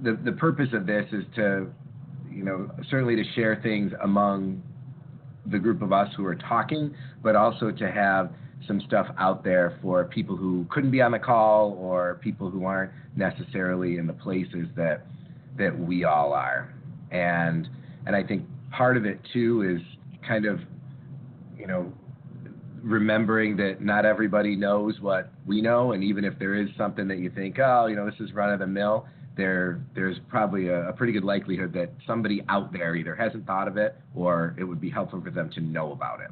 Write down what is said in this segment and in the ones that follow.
the purpose of this is to, certainly to share things among the group of us who are talking, but also to have some stuff out there for people who couldn't be on the call or people who aren't necessarily in the places that we all are. And I think part of it too is kind of, remembering that not everybody knows what we know, and even if there is something that you think, this is run of the mill, there's probably a pretty good likelihood that somebody out there either hasn't thought of it or it would be helpful for them to know about it.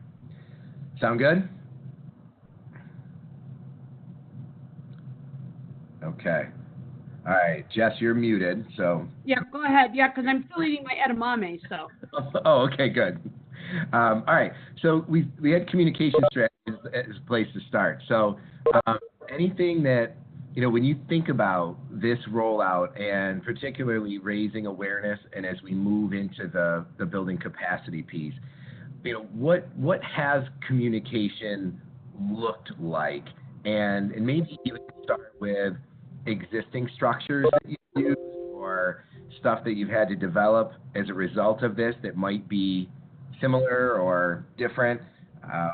Sound good? Okay. All right, Jess, you're muted, so. Yeah, go ahead. Yeah, because I'm still eating my edamame, so. Oh, okay, good. All right, so we had communication strategies as a place to start. So anything that, when you think about this rollout and particularly raising awareness and as we move into the building capacity piece, what has communication looked like? And maybe even start with existing structures that you use or stuff that you've had to develop as a result of this that might be similar or different. I'll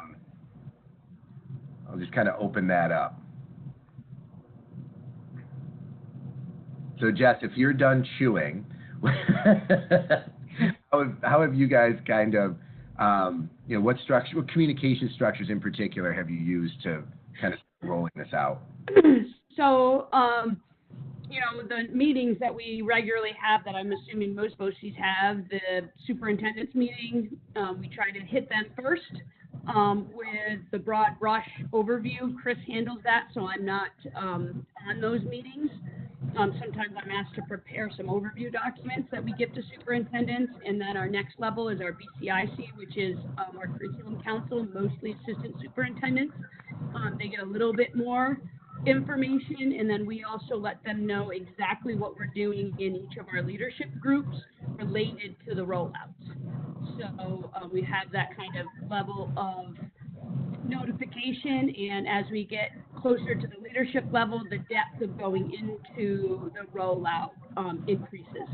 just kind of open that up. So Jess, if you're done chewing, how have you guys kind of, what communication structures in particular have you used to kind of rolling this out? So, the meetings that we regularly have that I'm assuming most BOCES have, the superintendent's meeting, we try to hit them first with the broad brush overview. Chris handles that, so I'm not on those meetings. Sometimes I'm asked to prepare some overview documents that we give to superintendents, and then our next level is our BCIC, which is our curriculum council, mostly assistant superintendents. They get a little bit more information, and then we also let them know exactly what we're doing in each of our leadership groups related to the rollouts. So we have that kind of level of notification, and as we get closer to the leadership level, the depth of going into the rollout increases.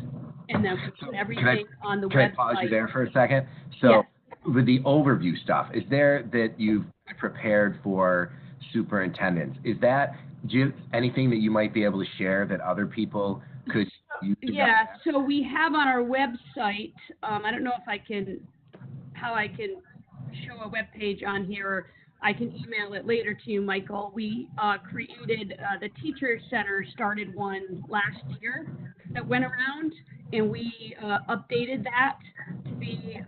And then we put everything on the website. Can I pause you there for a second? So yes. With the overview stuff, is there that you've prepared for superintendents? Do you have anything that you might be able to share that other people could use? Yeah, so we have on our website, I don't know if how I can show a web page on here, or I can email it later to you, Michael. We created, the Teacher Center started one last year that went around, and we updated that to be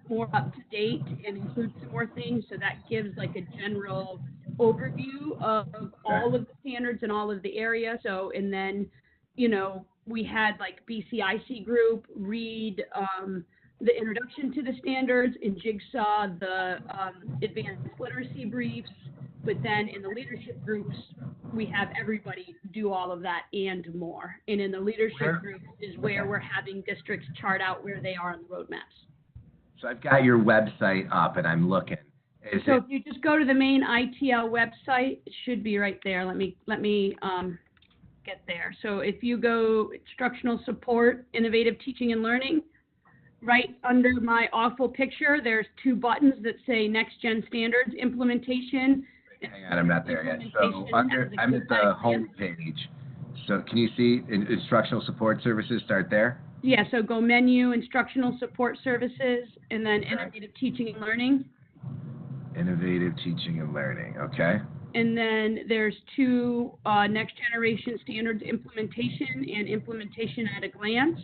more up to date and include some more things. So that gives like a general overview of all of the standards and all of the areas. So, and then, we had like BCIC group read the introduction to the standards, in Jigsaw the advanced literacy briefs, but then in the leadership groups, we have everybody do all of that and more. And in the leadership groups is where we're having districts chart out where they are on the roadmaps. So I've got your website up and I'm looking. If you just go to the main ITL website, it should be right there. Let me get there. So if you go instructional support, innovative teaching and learning, right under my awful picture, there's two buttons that say Next Gen Standards Implementation. Hang on, I'm not there yet. So I'm at the home page. So can you see instructional support services? Start there. Yeah. So go menu, instructional support services, and then innovative teaching and learning. Innovative teaching and learning. Okay. And then there's two next generation standards implementation and implementation at a glance.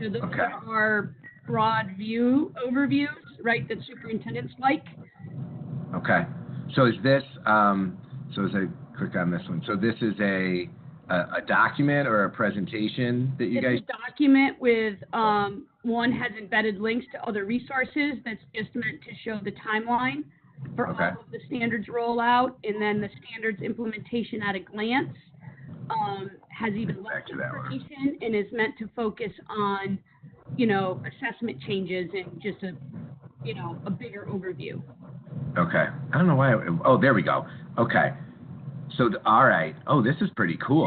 So those are our broad view overviews, right, that superintendents like. Okay. So is this, so as I click on this one, so this is a document or a presentation that you guys? It's a document with, one has embedded links to other resources that's just meant to show the timeline for all of the standards rollout, and then the standards implementation at a glance has even less information and is meant to focus on, assessment changes and just a bigger overview. Okay. I don't know why. There we go. Okay. So, all right. Oh, this is pretty cool.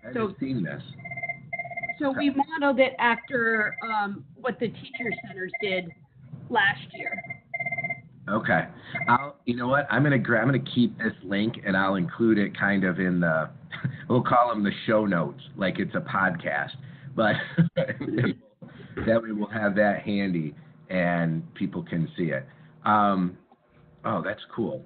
I haven't seen this. So we modeled it after what the teacher centers did last year. Okay. You know what? I'm gonna keep this link and I'll include it kind of in the, we'll call them the show notes, like it's a podcast. But that way we'll have that handy and people can see it. Oh, that's cool.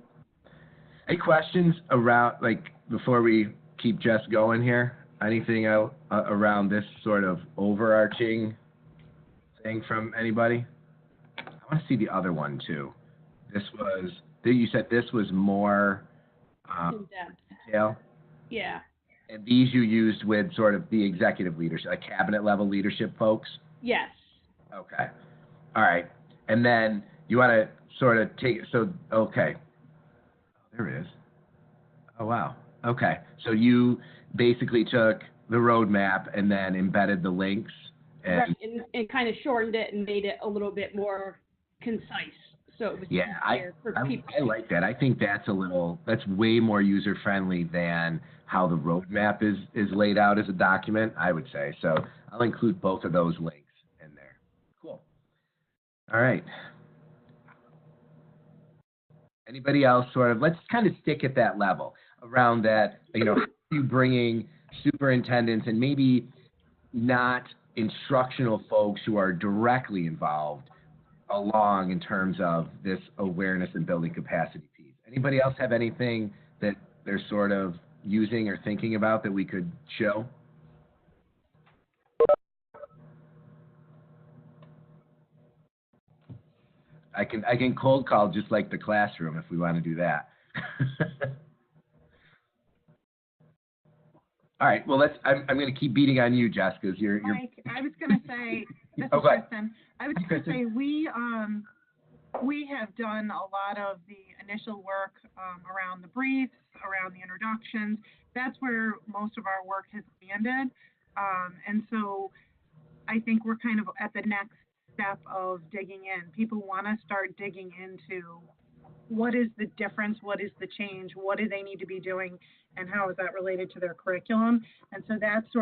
Any questions around, like, before we keep Jess going here? Anything else around this sort of overarching thing from anybody? I want to see the other one too. You said this was more In depth. detail? Yeah. And these you used with sort of the executive leadership, like cabinet level leadership folks? Yes. Okay. All right. And then you want to sort of okay. There it is. Oh, wow. Okay. So you basically took the roadmap and then embedded the links. And, Right. And kind of shortened it and made it a little bit more concise. So it was easier for people. I like that. I think that's that's way more user friendly than how the roadmap is laid out as a document, I would say. So I'll include both of those links in there. Cool. All right. Anybody else let's kind of stick at that level around that, how are you bringing superintendents and maybe not instructional folks who are directly involved along in terms of this awareness and building capacity piece? Anybody else have anything that they're sort of using or thinking about that we could show? I can cold call just like the classroom if we want to do that. All right. Well, I'm going to keep beating on you, Jess, because you're. Mike, I was going to say, this is Kristen. I was going to say we have done a lot of the initial work around the briefs, around the introductions. That's where most of our work has landed, and so I think we're kind of at the next step of digging in. People want to start digging into what is the difference, what is the change, what do they need to be doing, and how is that related to their curriculum. And so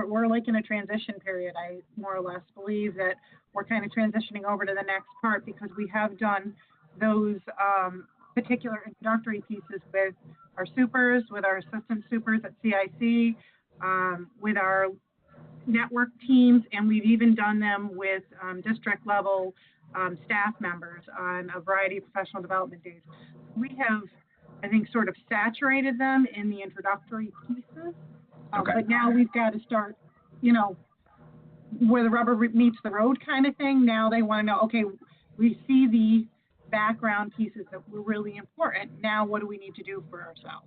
we're like in a transition period. I more or less believe that we're kind of transitioning over to the next part because we have done those particular introductory pieces with our supers, with our assistant supers at CIC, with our network teams, and we've even done them with district level staff members on a variety of professional development days. We have, I think, sort of saturated them in the introductory pieces, but now we've got to start, where the rubber meets the road kind of thing. Now they want to know, okay, we see the background pieces that were really important. Now what do we need to do for ourselves?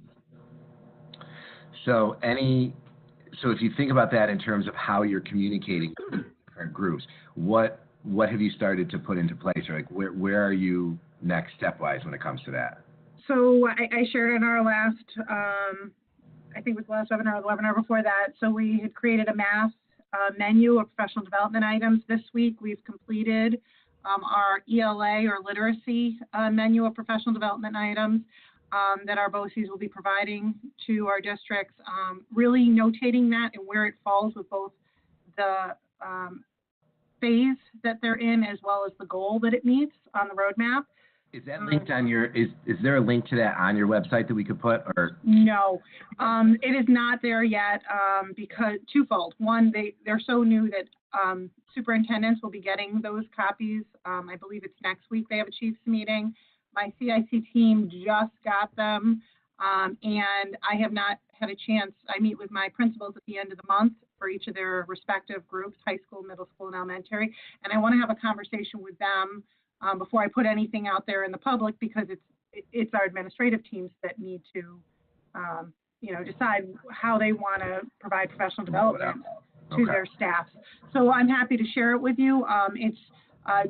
So if you think about that in terms of how you're communicating with different groups, what have you started to put into place, or like where are you next stepwise when it comes to that? So I shared in our last, I think it was the last webinar or the webinar before that. So we had created a mass menu of professional development items. This week we've completed our ELA or literacy menu of professional development items that our BOCES will be providing to our districts, really notating that and where it falls with both the phase that they're in as well as the goal that it meets on the roadmap. Is that linked on is there a link to that on your website that we could put, or? No, it is not there yet because twofold. One, they're so new that superintendents will be getting those copies. I believe it's next week they have a chiefs meeting. My CIC team just got them, and I have not had a chance. I meet with my principals at the end of the month for each of their respective groups, high school, middle school, and elementary, and I want to have a conversation with them before I put anything out there in the public, because it's our administrative teams that need to, decide how they want to provide professional development to their staff. So I'm happy to share it with you.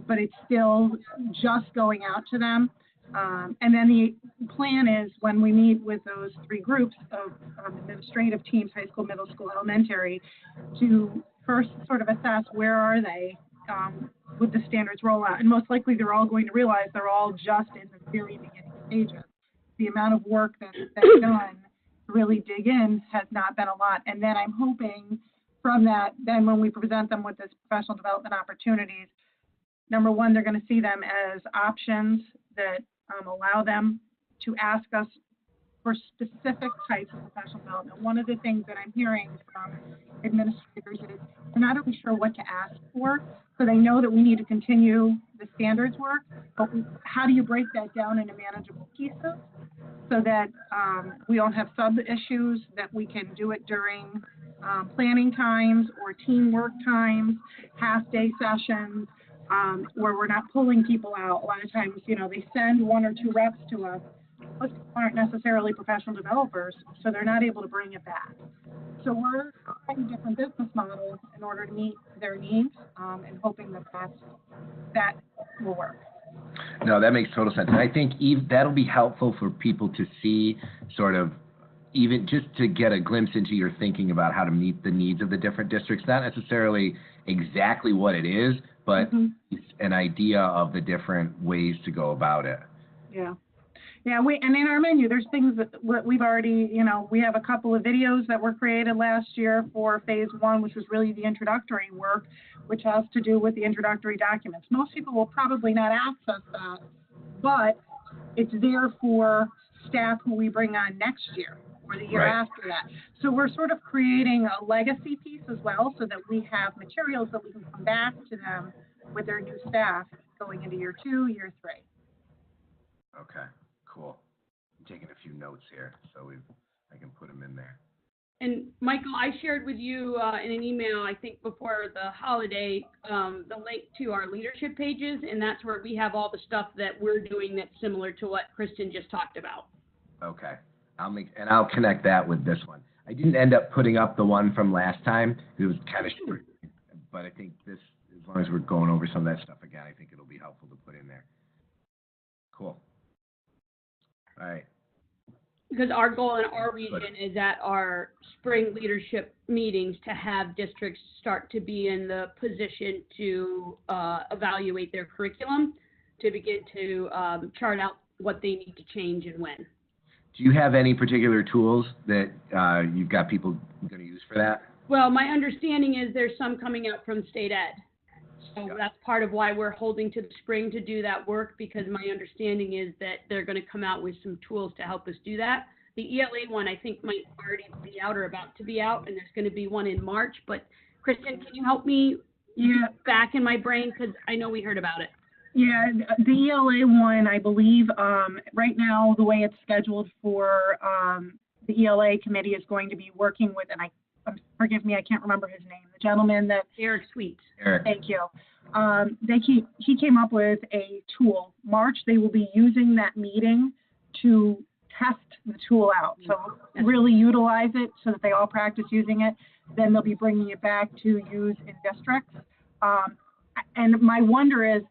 But it's still just going out to them. And then the plan is when we meet with those three groups of administrative teams, high school, middle school, elementary, to first sort of assess where are they with the standards rollout. And most likely they're all going to realize they're all just in the very beginning stages. The amount of work that's been done to really dig in has not been a lot. And then I'm hoping from that, then when we present them with this professional development opportunities, number one, they're going to see them as options that allow them to ask us for specific types of professional development. One of the things that I'm hearing from administrators is they're not really sure what to ask for, so they know that we need to continue the standards work, but how do you break that down into manageable pieces so that we don't have sub-issues, that we can do it during planning times or teamwork times, half-day sessions, where we're not pulling people out. A lot of times, you know, they send 1 or 2 reps to us. Most people aren't necessarily professional developers, so they're not able to bring it back. So we're trying different business models in order to meet their needs, and hoping that that will work. No, that makes total sense. And I think that'll be helpful for people to see, sort of, even just to get a glimpse into your thinking about how to meet the needs of the different districts, not necessarily exactly what it is, but an idea of the different ways to go about it. Yeah. Yeah, and in our menu, there's things that we've already, you know, we have a couple of videos that were created last year for phase 1, which was really the introductory work, which has to do with the introductory documents. Most people will probably not access that, but it's there for staff who we bring on next year or the year after that. So we're sort of creating a legacy piece as well, so that we have materials that we can come back to them with their new staff going into year 2, year 3. Okay. Cool. I'm taking a few notes here, so I can put them in there. And Michael, I shared with you in an email, I think before the holiday, the link to our leadership pages, and that's where we have all the stuff that we're doing that's similar to what Kristen just talked about. Okay. I'll connect that with this one. I didn't end up putting up the one from last time. It was kind of short, but I think this, as long as we're going over some of that stuff again, I think it'll be helpful to put in there. Cool. All right. Because our goal in our region is at our spring leadership meetings to have districts start to be in the position to evaluate their curriculum, to begin to chart out what they need to change and when. Do you have any particular tools that you've got people going to use for that? Well, my understanding is there's some coming out from state ed. So that's part of why we're holding to the spring to do that work, because my understanding is that they're going to come out with some tools to help us do that. The ELA one, I think, might already be out or about to be out, and there's going to be one in March. But, Kristen, can you help me back in my brain? Because I know we heard about it. Yeah, the ELA one, I believe, right now, the way it's scheduled for the ELA committee is going to be working with, and forgive me, I can't remember his name, the gentleman that... Eric Sweets. Eric. Thank you. He came up with a tool. March, they will be using that meeting to test the tool out. So really utilize it so that they all practice using it. Then they'll be bringing it back to use in districts. And my wonder is,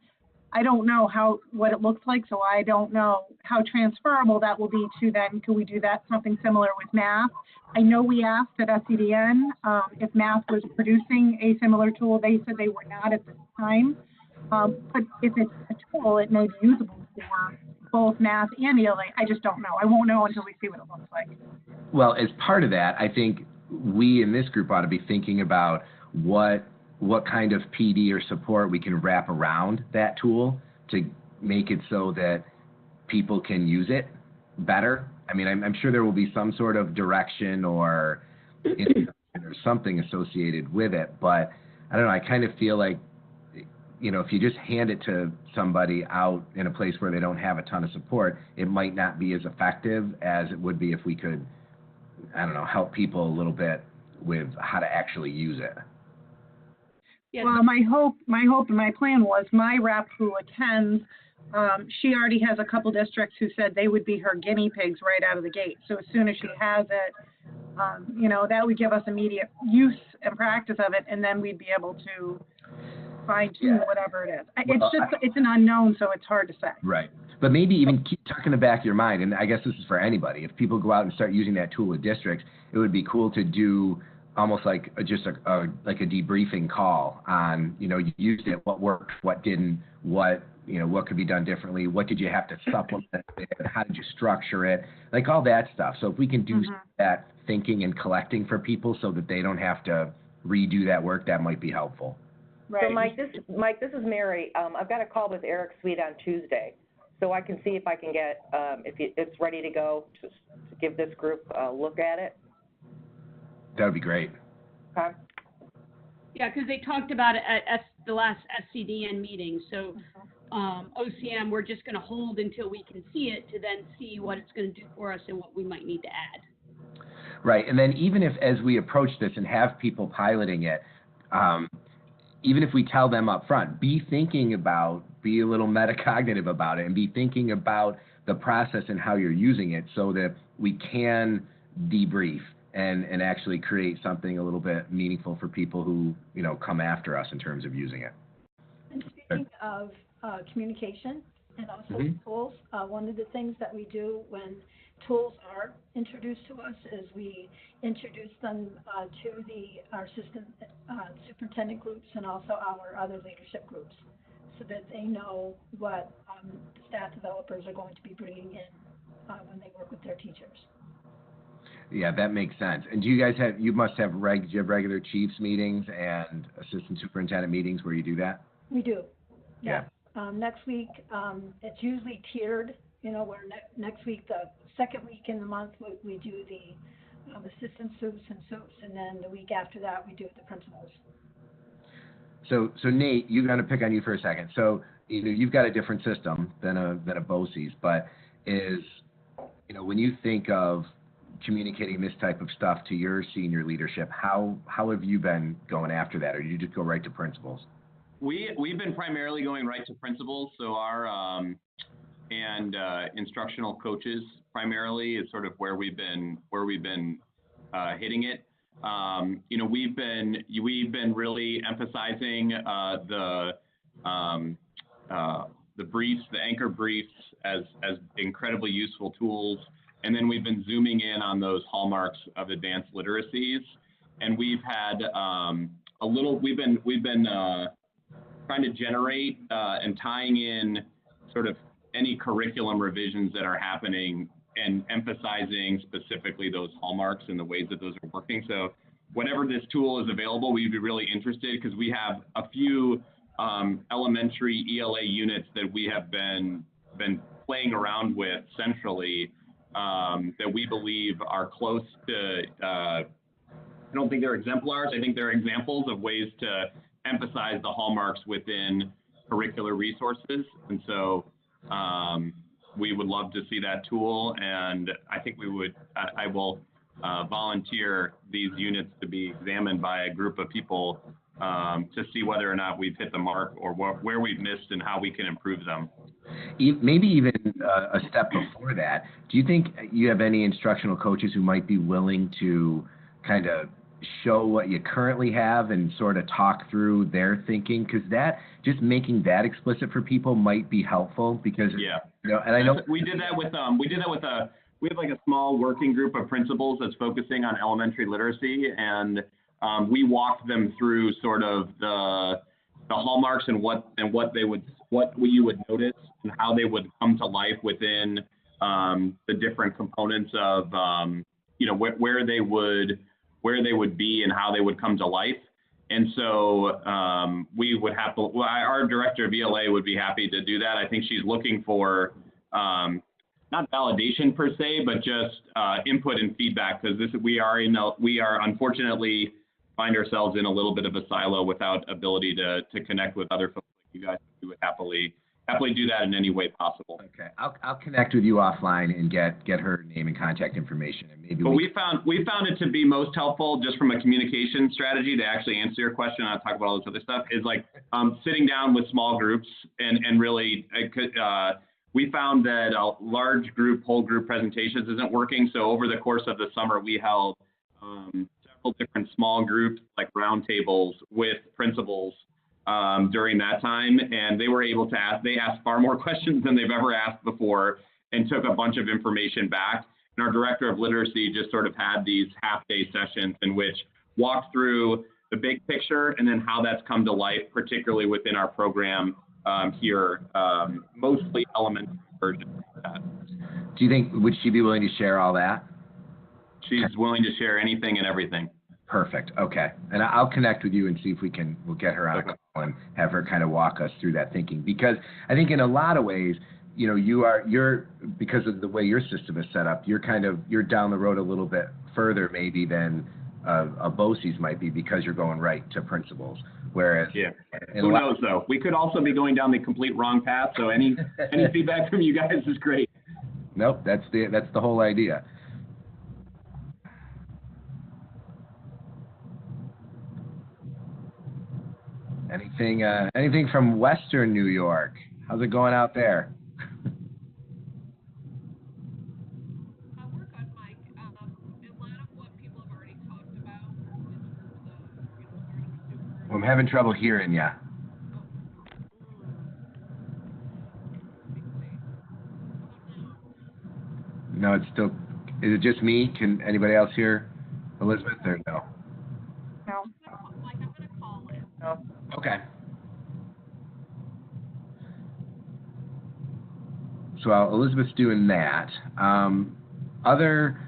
I don't know what it looks like, so I don't know how transferable that will be to then. Could we do that something similar with math? I know we asked at SCDN if math was producing a similar tool. They said they were not at this time. But if it's a tool, it may be usable for both math and ELA. I just don't know. I won't know until we see what it looks like. Well, as part of that, I think we in this group ought to be thinking about what kind of PD or support we can wrap around that tool to make it so that people can use it better. I mean, I'm sure there will be some sort of direction or something associated with it, but I don't know, I kind of feel like, you know, if you just hand it to somebody out in a place where they don't have a ton of support, it might not be as effective as it would be if we could, I don't know, help people a little bit with how to actually use it. Yeah. Well, my hope and my plan was my rep who attends, she already has a couple districts who said they would be her guinea pigs right out of the gate. So as soon as she has it, you know, that would give us immediate use and practice of it, and then we'd be able to fine tune whatever it is. It's an unknown, so it's hard to say. Right. But maybe even keep tucking in the back of your mind, and I guess this is for anybody. If people go out and start using that tool with districts, it would be cool to do almost like a debriefing call on, you know, you used it, what worked, what didn't, what could be done differently, what did you have to supplement it, how did you structure it, like all that stuff. So if we can do that thinking and collecting for people so that they don't have to redo that work, that might be helpful. Right. So Mike, this is Mary. I've got a call with Eric Sweet on Tuesday, so I can see if I can get, it's ready to go to give this group a look at it. That would be great. Okay. Yeah, because they talked about it at the last SCDN meeting. So OCM, we're just going to hold until we can see it to then see what it's going to do for us and what we might need to add. Right, and then even if, as we approach this and have people piloting it, even if we tell them up front, be a little metacognitive about it and be thinking about the process and how you're using it so that we can debrief and actually create something a little bit meaningful for people who, come after us in terms of using it. And speaking of communication and also tools, one of the things that we do when tools are introduced to us is we introduce them to our assistant superintendent groups and also our other leadership groups so that they know what the staff developers are going to be bringing in when they work with their teachers. Yeah, that makes sense. And do you guys you must have regular chiefs meetings and assistant superintendent meetings where you do that? We do. Yeah. Next week, it's usually tiered, where next week, the second week in the month, we do the assistant soups, and then the week after that, we do the principals. So Nate, you're going to pick on you for a second. So, you've got a different system than a BOCES, but when you think of communicating this type of stuff to your senior leadership, how have you been going after that, or do you just go right to principals? We've been primarily going right to principals, so our instructional coaches primarily is sort of where we've been hitting it. We've been really emphasizing the briefs, the anchor briefs, as incredibly useful tools, and then we've been zooming in on those hallmarks of advanced literacies, and we've had we've been trying to generate and tying in sort of any curriculum revisions that are happening and emphasizing specifically those hallmarks and the ways that those are working. So whenever this tool is available, we'd be really interested because we have a few elementary ELA units that we have been playing around with centrally that we believe are close to, I don't think they're exemplars, I think they're examples of ways to emphasize the hallmarks within curricular resources. And so we would love to see that tool, and I think I will volunteer these units to be examined by a group of people to see whether or not we've hit the mark or where we've missed and how we can improve them. Maybe even a step before that, do you think you have any instructional coaches who might be willing to kind of show what you currently have and sort of talk through their thinking? Because that, just making that explicit for people might be helpful because, and I know we did that with we have like a small working group of principals that's focusing on elementary literacy, and we walked them through sort of the hallmarks and what you would notice and how they would come to life within the different components of where they would be and how they would come to life. And so we would have to, our director of ELA would be happy to do that. I think she's looking for not validation per se, but just input and feedback, because we are unfortunately find ourselves in a little bit of a silo without ability to connect with other folks like you guys. We would happily do that in any way possible. Okay, I'll connect with you offline and get her name and contact information, and maybe. But we found it to be most helpful, just from a communication strategy, to actually answer your question. I'll talk about all this other stuff. Is like sitting down with small groups and really. We found that a large group, whole group presentations isn't working. So over the course of the summer, we held several different small groups, like roundtables with principals during that time. And they were able to they asked far more questions than they've ever asked before and took a bunch of information back. And our director of literacy just sort of had these half-day sessions in which walked through the big picture and then how that's come to life, particularly within our program here, mostly elementary version of that. Do you think, would she be willing to share all that? She's willing to share anything and everything. Perfect. Okay. And I'll connect with you and see if we'll get her on a call and have her kind of walk us through that thinking. Because I think in a lot of ways, you know, you're because of the way your system is set up, you're down the road a little bit further maybe than a BOCES might be, because you're going right to principals. Whereas, who knows though? We could also be going down the complete wrong path. So any feedback from you guys is great. Nope, that's the whole idea. Anything from Western New York? How's it going out there? We're good, Mike. A lot of what people have already talked about in terms of, starting with super. Well, I'm having trouble hearing you. No, it's still. Is it just me? Can anybody else hear Elizabeth or no? No. Mike, I'm gonna call it. No. Okay. So while Elizabeth's doing that, other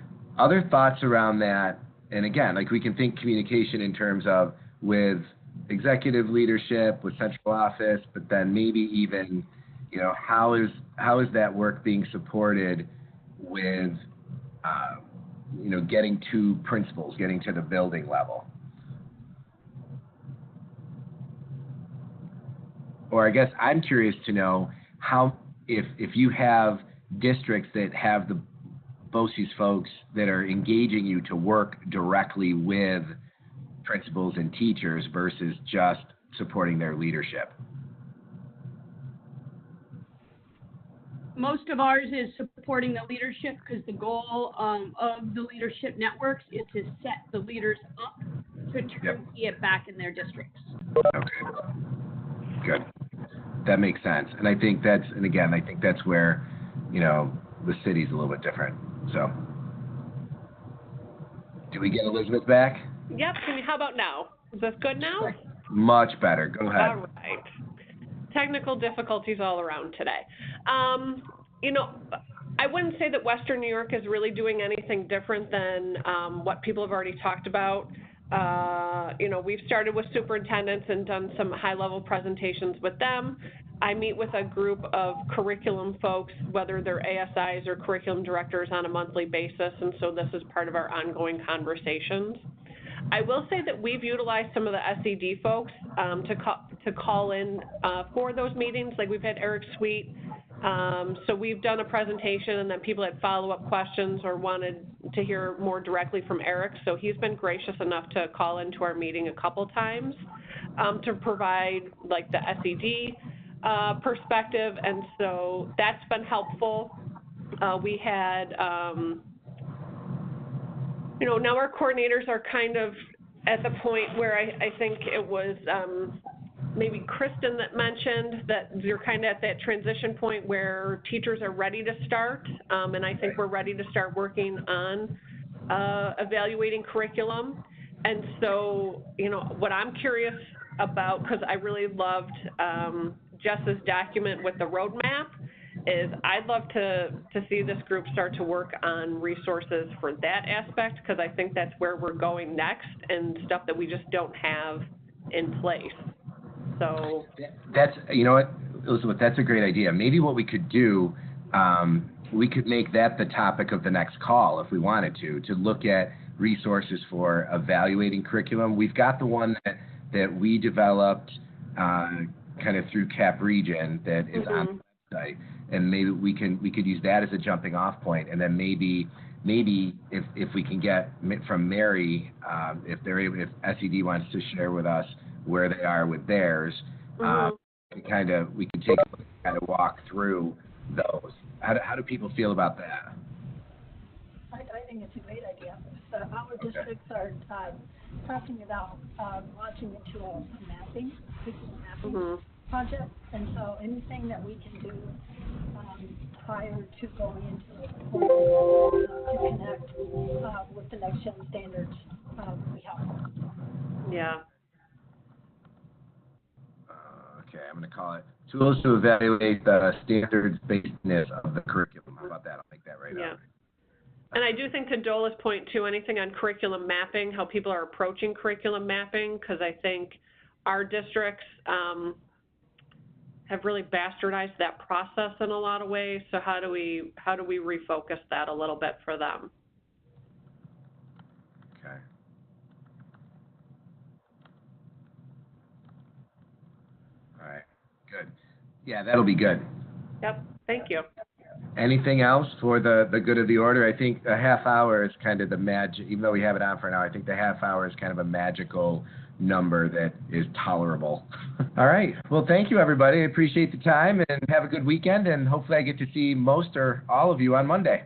thoughts around that, and again, like we can think communication in terms of with executive leadership, with central office, but then maybe even, how is that work being supported with, getting to principals, getting to the building level? Or I guess I'm curious to know how, if you have districts that have the BOCES folks that are engaging you to work directly with principals and teachers versus just supporting their leadership. Most of ours is supporting the leadership, because the goal of the leadership networks is to set the leaders up to turnkey it back in their districts. Okay, good. That makes sense. And I think that's where, the city's a little bit different. So, do we get Elizabeth back? Yep. How about now? Is this good now? Much better. Go ahead. All right. Technical difficulties all around today. I wouldn't say that Western New York is really doing anything different than what people have already talked about. We've started with superintendents and done some high-level presentations with them. I meet with a group of curriculum folks, whether they're ASIs or curriculum directors, on a monthly basis, and so this is part of our ongoing conversations. I will say that we've utilized some of the SED folks to call in for those meetings. Like, we've had Eric Sweet. So we've done a presentation, and then people had follow-up questions or wanted to hear more directly from Eric. So he's been gracious enough to call into our meeting a couple times to provide like the SED perspective, and so that's been helpful. We had, now our coordinators are kind of at the point where I think it was maybe Kristen that mentioned that you're kind of at that transition point where teachers are ready to start, and I think we're ready to start working on evaluating curriculum. And so, what I'm curious about, because I really loved Jess's document with the roadmap, is I'd love to see this group start to work on resources for that aspect, because I think that's where we're going next, and stuff that we just don't have in place. So that's, what, Elizabeth, that's a great idea. Maybe what we could do, we could make that the topic of the next call if we wanted to look at resources for evaluating curriculum. We've got the one that we developed kind of through Cap Region that is on the website, and maybe we could use that as a jumping off point, and then maybe if we can get from Mary, if SED wants to share with us where they are with theirs, we can take a look and kind of walk through those. How do people feel about that? I think it's a great idea. Our districts are talking about launching into a mapping project, and so anything that we can do prior to going into it to connect with the next gen standards would be helpful. Yeah. Okay, I'm going to call it tools to evaluate the standards-basedness of the curriculum. How about that? I'll make that right up. And I do think to Dola's point too, anything on curriculum mapping, how people are approaching curriculum mapping, because I think our districts have really bastardized that process in a lot of ways. So how do we refocus that a little bit for them? Okay. All right, good. Yeah, that'll be good. Yep, thank you. Anything else for the good of the order? I think a half hour is kind of the magic, even though we have it on for an hour, I think the half hour is kind of a magical number that is tolerable. All right. Well, thank you, everybody. I appreciate the time, and have a good weekend, and hopefully I get to see most or all of you on Monday.